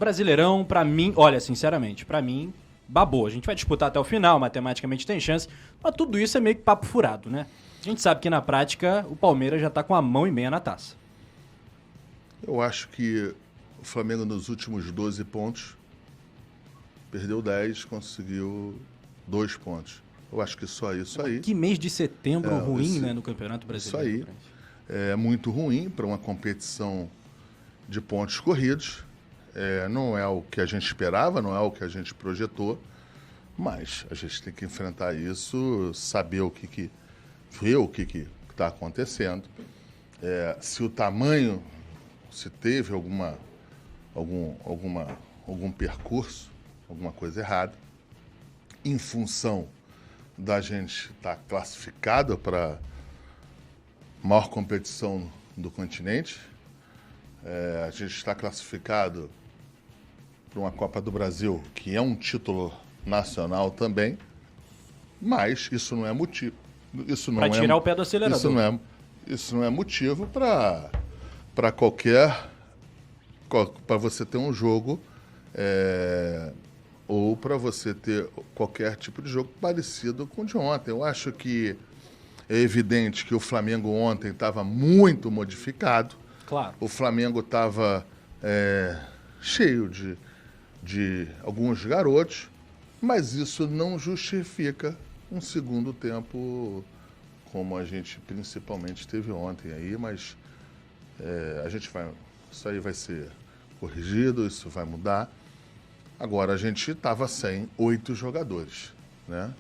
Brasileirão, pra mim, olha, sinceramente, pra mim, babou. A gente vai disputar até o final, matematicamente tem chance, mas tudo isso é meio que papo furado, né? A gente sabe que na prática o Palmeiras já tá com a mão e meia na taça. Eu acho que o Flamengo nos últimos 12 pontos perdeu 10, conseguiu 2 pontos. Eu acho que só isso aí. Que mês de setembro ruim, esse- né, no Campeonato Brasileiro. Isso aí é muito ruim para uma competição de pontos corridos. Não é o que a gente esperava, não é o que a gente projetou, mas a gente tem que enfrentar isso, saber ver o que está acontecendo. Se o tamanho, se teve algum percurso, alguma coisa errada, em função da gente estar classificado para a maior competição do continente. A gente está classificado para uma Copa do Brasil, que é um título nacional também, mas isso não é motivo. Para tirar o pé do acelerador. Isso não é motivo para você ter um jogo ou para você ter qualquer tipo de jogo parecido com o de ontem. Eu acho que é evidente que o Flamengo ontem estava muito modificado. Claro. O Flamengo estava cheio de alguns garotos, mas isso não justifica um segundo tempo como a gente principalmente teve ontem aí, mas isso aí vai ser corrigido, isso vai mudar. Agora, a gente estava sem 8 jogadores, né?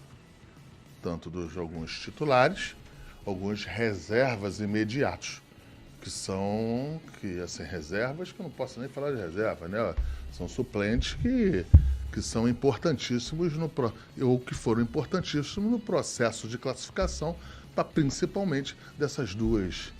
Tanto dos alguns titulares, alguns reservas imediatos, reservas que eu não posso nem falar de reserva, né? São suplentes que são importantíssimos ou que foram importantíssimos no processo de classificação, principalmente dessas duas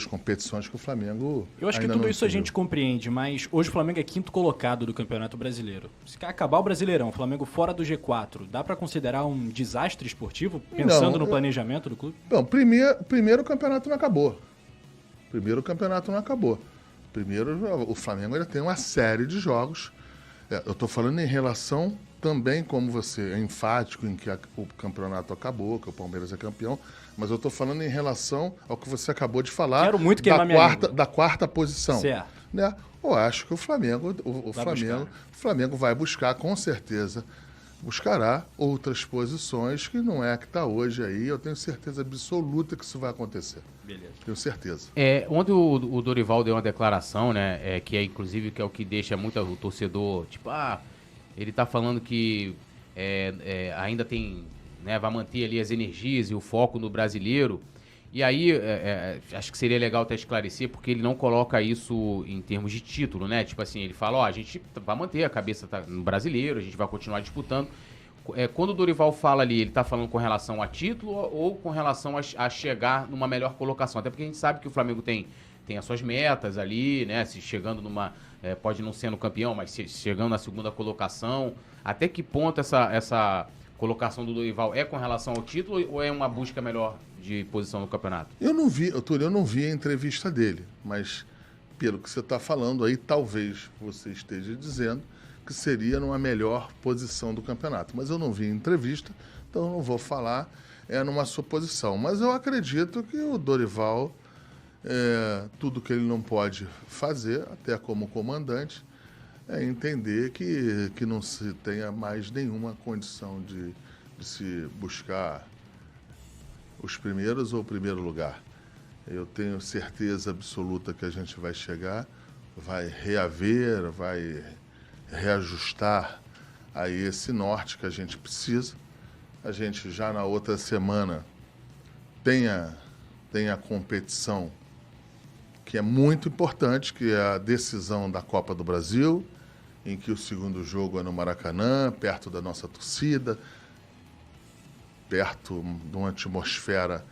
competições que o Flamengo Eu acho que ainda tudo não isso a conseguiu. gente compreende, mas hoje o Flamengo é quinto colocado do Campeonato Brasileiro. Se acabar o Brasileirão, o Flamengo fora do G4, dá pra considerar um desastre esportivo, pensando no planejamento do clube? Não, primeiro o campeonato não acabou. Primeiro, o Flamengo ainda tem uma série de jogos. Eu estou falando em relação também, como você é enfático em que o campeonato acabou, que o Palmeiras é campeão, mas eu estou falando em relação ao que você acabou de falar. Quero muito queimar minha língua. Da quarta posição. Certo. Né? Eu acho que o Flamengo vai buscar, com certeza, buscará outras posições que não é a que está hoje aí. Eu tenho certeza absoluta que isso vai acontecer. Beleza. Tenho certeza. Ontem o Dorival deu uma declaração, né? Que inclusive que é o que deixa muito o torcedor, tipo, ele tá falando que ainda tem, né, vai manter ali as energias e o foco no brasileiro. E aí, acho que seria legal até esclarecer, porque ele não coloca isso em termos de título, né? Tipo assim, ele fala, a gente vai manter a cabeça no brasileiro, a gente vai continuar disputando. Quando o Dorival fala ali, ele tá falando com relação a título ou com relação a chegar numa melhor colocação? Até porque a gente sabe que o Flamengo tem as suas metas ali, né? Se chegando pode não ser no campeão, mas chegando na segunda colocação. Até que ponto essa colocação do Dorival é com relação ao título ou é uma busca melhor de posição no campeonato? Eu não vi a entrevista dele, mas pelo que você está falando aí, talvez você esteja dizendo que seria numa melhor posição do campeonato. Mas eu não vi a entrevista, então eu não vou falar numa suposição. Mas eu acredito que o Dorival, tudo que ele não pode fazer, até como comandante, é entender que não se tenha mais nenhuma condição de se buscar os primeiros ou o primeiro lugar. Eu tenho certeza absoluta que a gente vai chegar, vai reaver, vai reajustar aí esse norte que a gente precisa. A gente já na outra semana tem a competição que é muito importante, que é a decisão da Copa do Brasil, em que o segundo jogo é no Maracanã, perto da nossa torcida, perto de uma atmosfera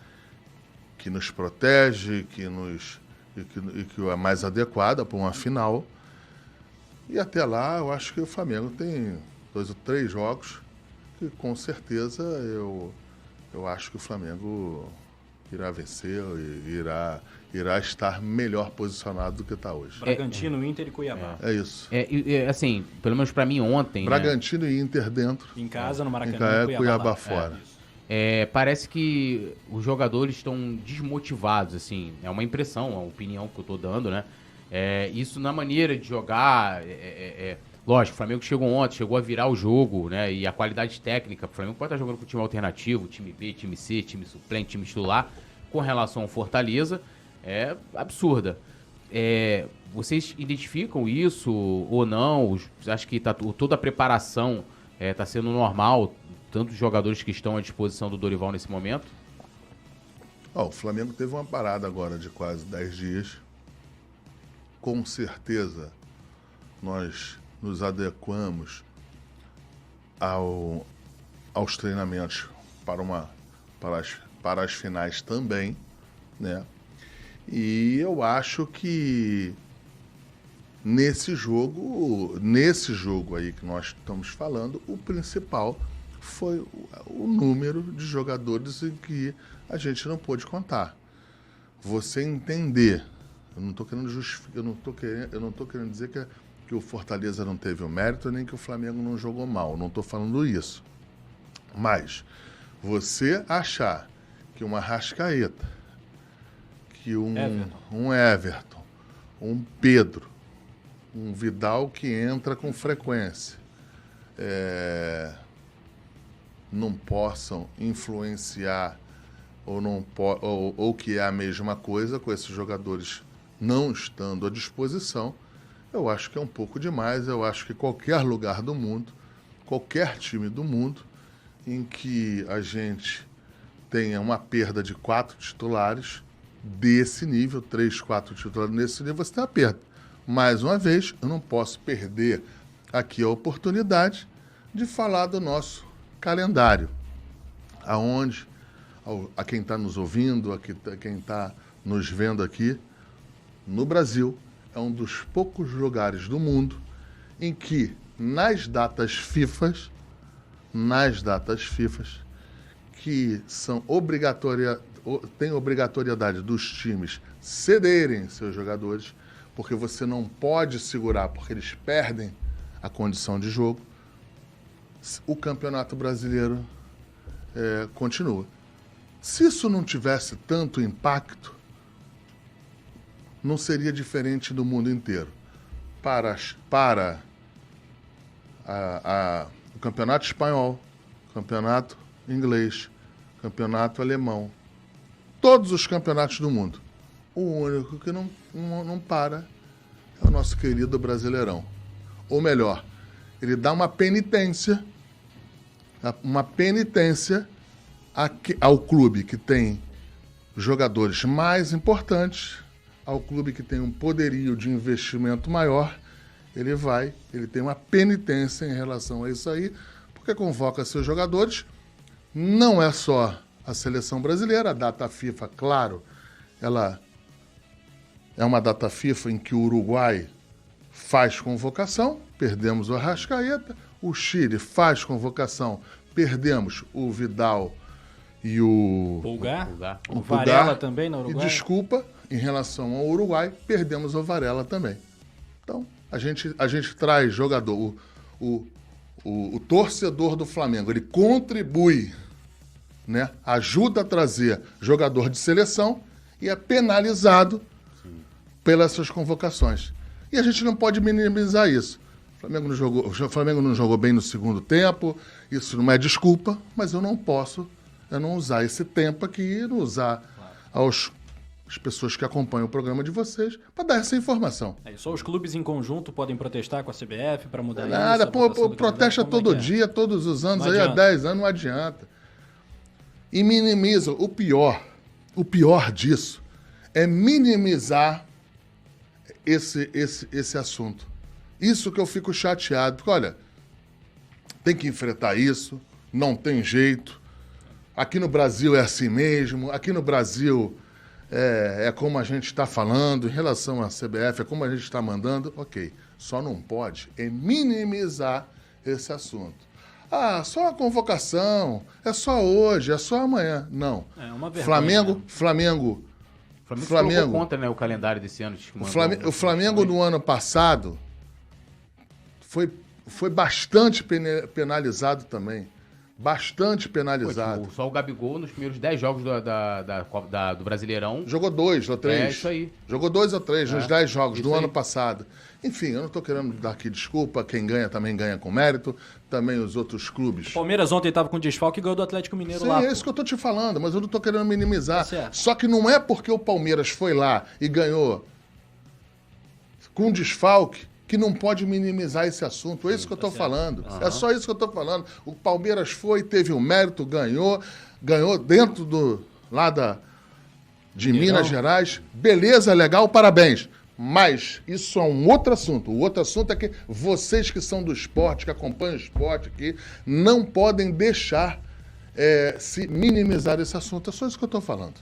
que nos protege, que é mais adequada para uma final. E até lá, eu acho que o Flamengo tem 2 ou 3 jogos que, com certeza, eu acho que o Flamengo irá vencer, irá estar melhor posicionado do que está hoje. Bragantino, Inter e Cuiabá. É isso. Assim, pelo menos para mim ontem, Bragantino e Inter dentro. Em casa, no Maracanã, Cuiabá lá. fora. Parece que os jogadores estão desmotivados, assim. É uma impressão, uma opinião que eu tô dando, né? Isso na maneira de jogar. Lógico, o Flamengo chegou a virar o jogo, né? E a qualidade técnica, o Flamengo pode estar jogando com time alternativo, time B, time C, time suplente, time titular, com relação ao Fortaleza, é absurda. Vocês identificam isso ou não? Acho que toda a preparação está sendo normal, tanto os jogadores que estão à disposição do Dorival nesse momento? O Flamengo teve uma parada agora de quase 10 dias. Com certeza, nós nos adequamos aos treinamentos para as finais também, né? E eu acho que nesse jogo aí que nós estamos falando, o principal foi o número de jogadores em que a gente não pôde contar. Você entender, eu não estou querendo justificar, eu não tô querendo dizer que o Fortaleza não teve o mérito, nem que o Flamengo não jogou mal. Não estou falando isso. Mas você achar que uma Arrascaeta, que um Everton, um Pedro, um Vidal que entra com frequência, não possam influenciar ou que é a mesma coisa com esses jogadores não estando à disposição, eu acho que é um pouco demais. Eu acho que qualquer lugar do mundo, qualquer time do mundo, em que a gente tenha uma perda de 4 titulares desse nível, 3, 4 titulares nesse nível, você tem uma perda. Mais uma vez, eu não posso perder aqui a oportunidade de falar do nosso calendário, aonde a quem está nos ouvindo, a quem está nos vendo aqui, no Brasil, é um dos poucos lugares do mundo em que nas datas FIFA, que são tem obrigatoriedade dos times cederem seus jogadores, porque você não pode segurar, porque eles perdem a condição de jogo, o Campeonato Brasileiro continua. Se isso não tivesse tanto impacto, não seria diferente do mundo inteiro. Para o Campeonato Espanhol, Campeonato Inglês, Campeonato Alemão, todos os campeonatos do mundo, o único que não para é o nosso querido Brasileirão. Ou melhor, ele dá uma penitência ao clube que tem jogadores mais importantes, ao clube que tem um poderio de investimento maior, ele tem uma penitência em relação a isso aí, porque convoca seus jogadores. Não é só a seleção brasileira, a data FIFA, claro, ela é uma data FIFA em que o Uruguai faz convocação, perdemos o Arrascaeta, o Chile faz convocação, perdemos o Vidal e o Pulgar. O Varela também no Uruguai. E desculpa, em relação ao Uruguai, perdemos o Varela também. Então, a gente traz jogador, o torcedor do Flamengo, ele contribui, né, ajuda a trazer jogador de seleção e é penalizado pelas suas convocações. E a gente não pode minimizar isso. O Flamengo não jogou bem no segundo tempo, isso não é desculpa, mas eu não posso não usar esse tempo aqui e não usar as pessoas que acompanham o programa de vocês para dar essa informação. Só os clubes em conjunto podem protestar com a CBF para mudar isso? Nada, protesta todo dia, todos os anos, aí há 10 anos, não adianta. E minimiza. O pior disso é minimizar esse assunto. Isso que eu fico chateado, porque, olha, tem que enfrentar isso, não tem jeito. Aqui no Brasil é assim mesmo, aqui no Brasil é como a gente está falando, em relação à CBF, é como a gente está mandando, ok. Só não pode minimizar esse assunto. Ah, só a convocação, é só hoje, é só amanhã. Não. É uma vergonha. Flamengo colocou contra, né, o calendário desse ano. O Flamengo no ano passado foi bastante penalizado também. Bastante penalizado. Pô, só o Gabigol nos primeiros 10 jogos do Brasileirão. Jogou 2 ou 3. É isso aí. Jogou 2 ou 3 nos 10 jogos do aí. ano passado. Enfim, eu não estou querendo dar aqui desculpa. Quem ganha também ganha com mérito. Também os outros clubes. O Palmeiras ontem estava com desfalque e ganhou do Atlético Mineiro Sim, lá. é isso que eu estou te falando, mas eu não estou querendo minimizar. Tá certo. Só que não é porque o Palmeiras foi lá e ganhou com desfalque que não pode minimizar esse assunto. É isso que eu estou falando. É só isso que eu estou falando. O Palmeiras foi, teve o mérito, ganhou dentro de Minas Gerais. Beleza, legal, parabéns. Mas isso é um outro assunto. O outro assunto é que vocês que são do esporte, que acompanham o esporte aqui, não podem deixar se minimizar esse assunto. É só isso que eu estou falando.